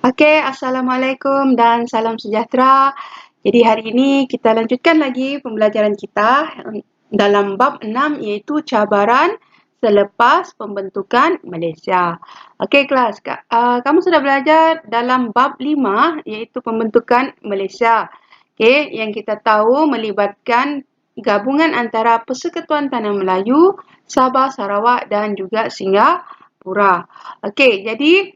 Okey, Assalamualaikum dan salam sejahtera. Jadi hari ini kita lanjutkan lagi pembelajaran kita dalam bab 6 iaitu cabaran selepas pembentukan Malaysia. Okey kelas, kamu sudah belajar dalam bab 5 iaitu pembentukan Malaysia. Okey, yang kita tahu melibatkan gabungan antara Persekutuan Tanah Melayu, Sabah, Sarawak dan juga Singapura. Okey, jadi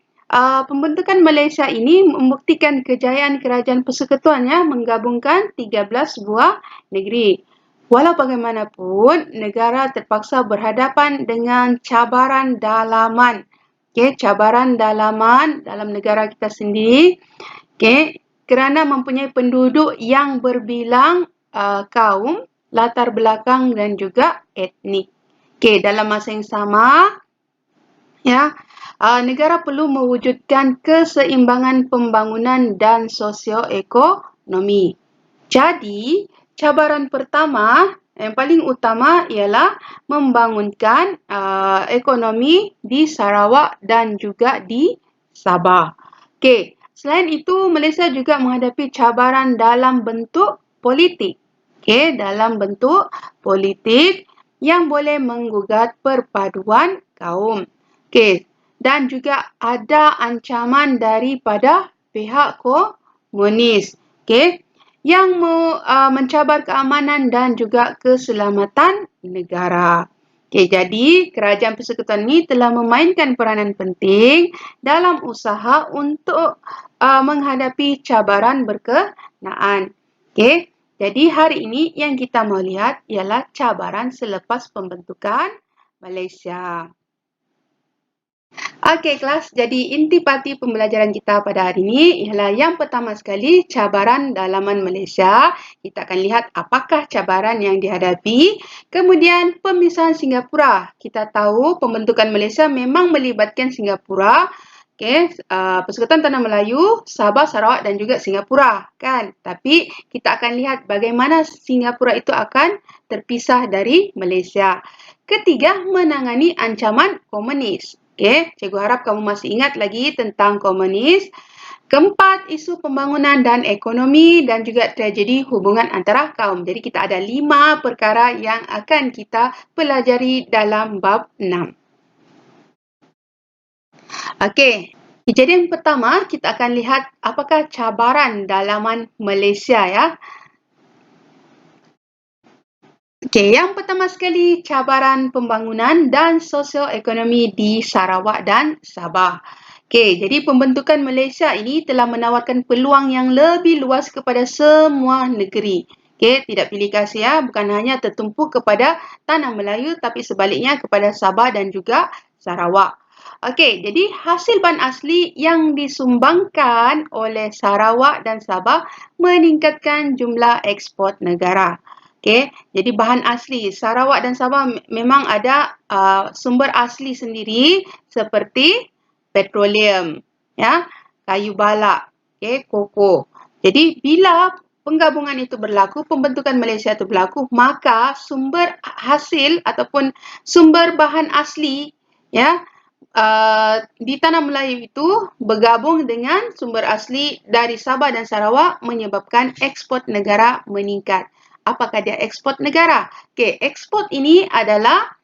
pembentukan Malaysia ini membuktikan kejayaan kerajaan persekutuan menggabungkan 13 buah negeri. Walau bagaimanapun, negara terpaksa berhadapan dengan cabaran dalaman. Cabaran dalaman dalam negara kita sendiri. Kerana mempunyai penduduk yang berbilang kaum, latar belakang dan juga etnik. Dalam masa yang sama, negara perlu mewujudkan keseimbangan pembangunan dan sosioekonomi. Jadi, cabaran pertama yang paling utama ialah membangunkan ekonomi di Sarawak dan juga di Sabah. Selain itu, Malaysia juga menghadapi cabaran dalam bentuk politik. Dalam bentuk politik yang boleh menggugat perpaduan kaum. Dan juga ada ancaman daripada pihak komunis. Yang mencabar keamanan dan juga keselamatan negara. Jadi kerajaan persekutuan ini telah memainkan peranan penting dalam usaha untuk menghadapi cabaran berkenaan. Jadi hari ini yang kita mau lihat ialah cabaran selepas pembentukan Malaysia. Okey kelas, jadi intipati pembelajaran kita pada hari ini ialah yang pertama sekali cabaran dalaman Malaysia. Kita akan lihat apakah cabaran yang dihadapi. Kemudian pemisahan Singapura. Kita tahu pembentukan Malaysia memang melibatkan Singapura. Persekutuan Tanah Melayu, Sabah, Sarawak dan juga Singapura, kan? Tapi kita akan lihat bagaimana Singapura itu akan terpisah dari Malaysia. Ketiga, menangani ancaman komunis. Cikgu harap kamu masih ingat lagi tentang komunis. Keempat, isu pembangunan dan ekonomi dan juga tragedi hubungan antara kaum. Jadi kita ada 5 perkara yang akan kita pelajari dalam bab 6. Okey, jadi yang pertama kita akan lihat apakah cabaran dalaman Malaysia ya. Yang pertama sekali cabaran pembangunan dan sosioekonomi di Sarawak dan Sabah. Jadi pembentukan Malaysia ini telah menawarkan peluang yang lebih luas kepada semua negeri. Tidak pilih kasih bukan hanya tertumpu kepada Tanah Melayu tapi sebaliknya kepada Sabah dan juga Sarawak. Jadi hasil bahan asli yang disumbangkan oleh Sarawak dan Sabah meningkatkan jumlah ekspor negara. Jadi bahan asli Sarawak dan Sabah memang ada sumber asli sendiri seperti petroleum, kayu balak, koko. Jadi bila penggabungan itu berlaku, pembentukan Malaysia itu berlaku, maka sumber hasil ataupun sumber bahan asli di Tanah Melayu itu bergabung dengan sumber asli dari Sabah dan Sarawak menyebabkan ekspor negara meningkat. Apakah dia ekspor negara? Ekspor ini adalah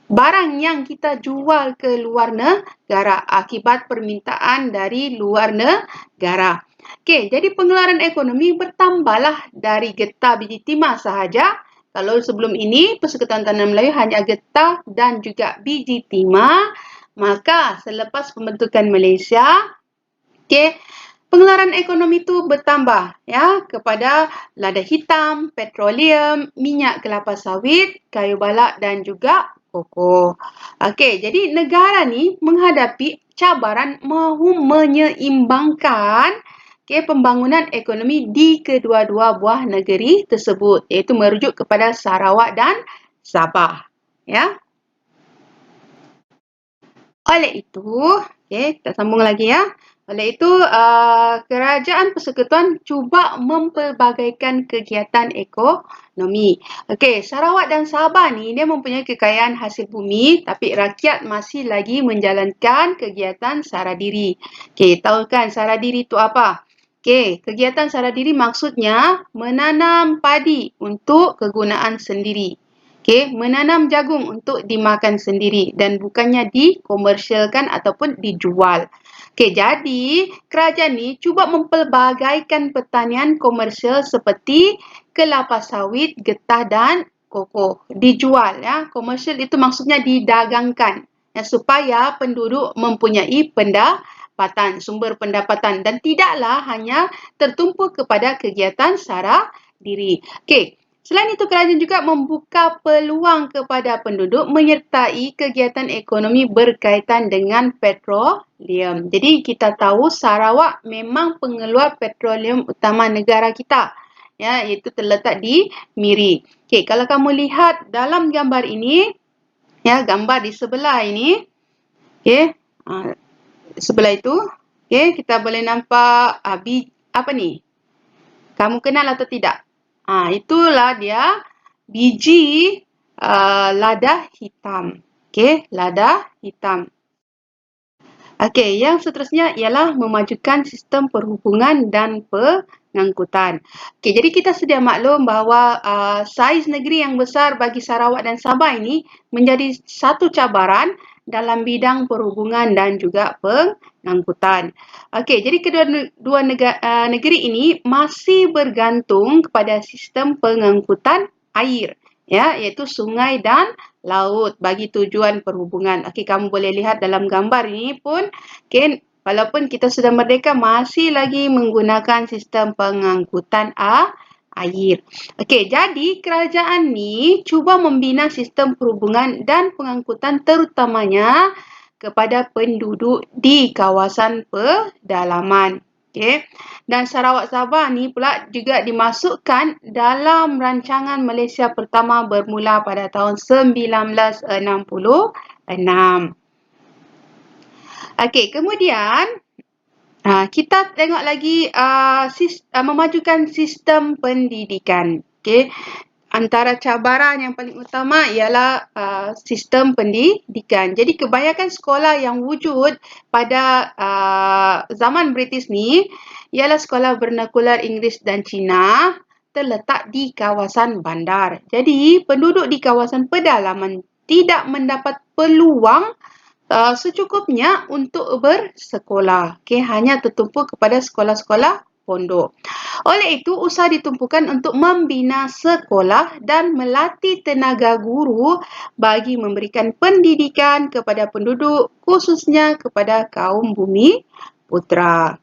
barang yang kita jual ke luar negara akibat permintaan dari luar negara. Jadi pengeluaran ekonomi bertambahlah dari getah biji timah sahaja. Kalau sebelum ini Persekutuan Tanah Melayu hanya getah dan juga biji timah, maka selepas pembentukan Malaysia, pengeluaran ekonomi itu bertambah kepada lada hitam, petroleum, minyak kelapa sawit, kayu balak dan juga koko. Jadi negara ni menghadapi cabaran mahu menyeimbangkan pembangunan ekonomi di kedua-dua buah negeri tersebut, iaitu merujuk kepada Sarawak dan Sabah. Oleh itu, kita sambung lagi Oleh itu, kerajaan persekutuan cuba mempelbagaikan kegiatan ekonomi. Okey, Sarawak dan Sabah ni dia mempunyai kekayaan hasil bumi tapi rakyat masih lagi menjalankan kegiatan sara diri. Okey, tahu kan sara diri itu apa? Okey, kegiatan sara diri maksudnya menanam padi untuk kegunaan sendiri. Okey, menanam jagung untuk dimakan sendiri dan bukannya dikomersialkan ataupun dijual. Okey, jadi kerajaan ni cuba mempelbagaikan pertanian komersial seperti kelapa sawit, getah dan koko. Dijual ya. Komersial itu maksudnya didagangkan ya, supaya penduduk mempunyai pendapatan, sumber pendapatan dan tidaklah hanya tertumpu kepada kegiatan sara diri. Okey. Selain itu, kerajaan juga membuka peluang kepada penduduk menyertai kegiatan ekonomi berkaitan dengan petroleum. Jadi, kita tahu Sarawak memang pengeluar petroleum utama negara kita. Ya, iaitu terletak di Miri. Okey, kalau kamu lihat dalam gambar ini, ya, gambar di sebelah ini, okey, sebelah itu, okey, kita boleh nampak apa ni? Kamu kenal atau tidak? Itulah dia biji lada hitam. Okey, lada hitam. Okey, yang seterusnya ialah memajukan sistem perhubungan dan pengangkutan. Okey, jadi kita sedia maklum bahawa saiz negeri yang besar bagi Sarawak dan Sabah ini menjadi satu cabaran dalam bidang perhubungan dan juga pengangkutan. Okey, jadi kedua negeri ini masih bergantung kepada sistem pengangkutan air, ya, iaitu sungai dan laut bagi tujuan perhubungan. Okey, kamu boleh lihat dalam gambar ini pun, okay, walaupun kita sudah merdeka, masih lagi menggunakan sistem pengangkutan air. Okey, jadi kerajaan ni cuba membina sistem perhubungan dan pengangkutan terutamanya kepada penduduk di kawasan pedalaman. Okey. Dan Sarawak Sabah ni pula juga dimasukkan dalam rancangan Malaysia pertama bermula pada tahun 1966. Okey, kemudian kita tengok lagi memajukan sistem pendidikan. Okey. Antara cabaran yang paling utama ialah sistem pendidikan. Jadi kebanyakan sekolah yang wujud pada zaman British ni ialah sekolah vernakular Inggeris dan Cina terletak di kawasan bandar. Jadi penduduk di kawasan pedalaman tidak mendapat peluang secukupnya untuk bersekolah. Okay, hanya tertumpu kepada sekolah-sekolah pondok. Oleh itu, usaha ditumpukan untuk membina sekolah dan melatih tenaga guru bagi memberikan pendidikan kepada penduduk, khususnya kepada kaum bumi putera.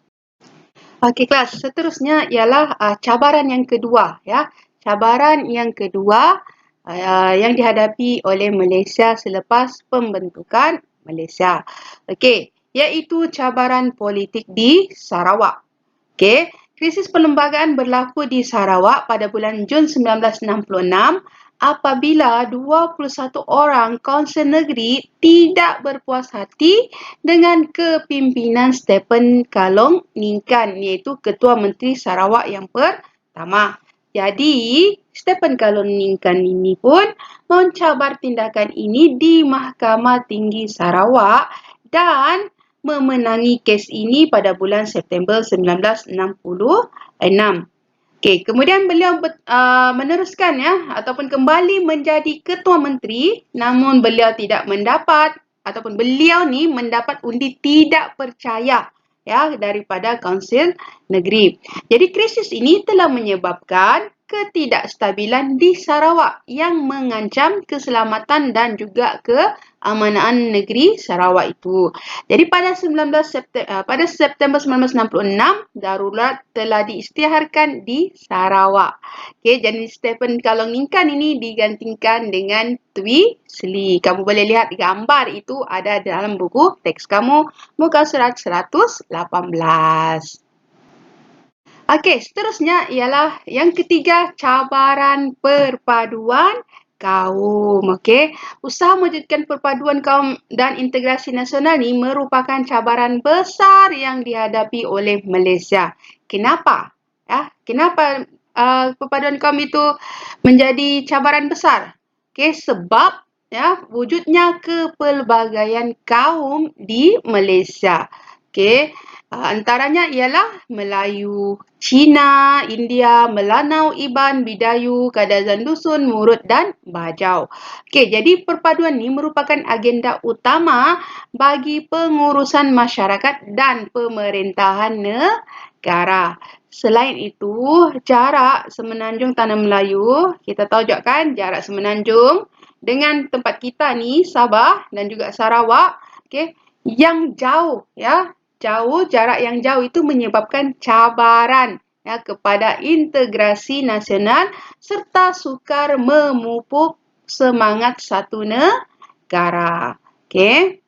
Okey, kelas. Seterusnya ialah cabaran yang kedua. Ya. Cabaran yang kedua yang dihadapi oleh Malaysia selepas pembentukan Malaysia. Okey, iaitu cabaran politik di Sarawak. Okey, krisis perlembagaan berlaku di Sarawak pada bulan Jun 1966 apabila 21 orang Kaunsil Negeri tidak berpuas hati dengan kepimpinan Stephen Kalong Ningkan, iaitu Ketua Menteri Sarawak yang pertama. Jadi, Stephen Kalong Ningkan ini pun mencabar tindakan ini di Mahkamah Tinggi Sarawak dan memenangi kes ini pada bulan September 1966. Okey, kemudian beliau meneruskan ataupun kembali menjadi ketua menteri, namun beliau tidak mendapat ataupun beliau ni mendapat undi tidak percaya daripada Kaunsil Negeri. Jadi krisis ini telah menyebabkan ketidakstabilan di Sarawak yang mengancam keselamatan dan juga keamanan negeri Sarawak itu. Jadi pada September 1966, darurat telah diisytiharkan di Sarawak. Okey, jadi Stephen Kalong Ningkan ini digantikan dengan Twi Sli. Kamu boleh lihat gambar itu ada dalam buku teks kamu muka surat 118. Okey, seterusnya ialah yang ketiga, cabaran perpaduan kaum. Okey. Usaha mewujudkan perpaduan kaum dan integrasi nasional ni merupakan cabaran besar yang dihadapi oleh Malaysia. Kenapa? Kenapa perpaduan kaum itu menjadi cabaran besar? Okey, sebab wujudnya kepelbagaian kaum di Malaysia. Okey, antaranya ialah Melayu, Cina, India, Melanau, Iban, Bidayu, Kadazan Dusun, Murut dan Bajau. Okey, jadi perpaduan ini merupakan agenda utama bagi pengurusan masyarakat dan pemerintahan negara. Selain itu, jarak Semenanjung Tanah Melayu, kita tahu juga kan jarak Semenanjung dengan tempat kita ni Sabah dan juga Sarawak, okey, yang jauh jarak yang jauh itu menyebabkan cabaran kepada integrasi nasional serta sukar memupuk semangat satu negara. Okey.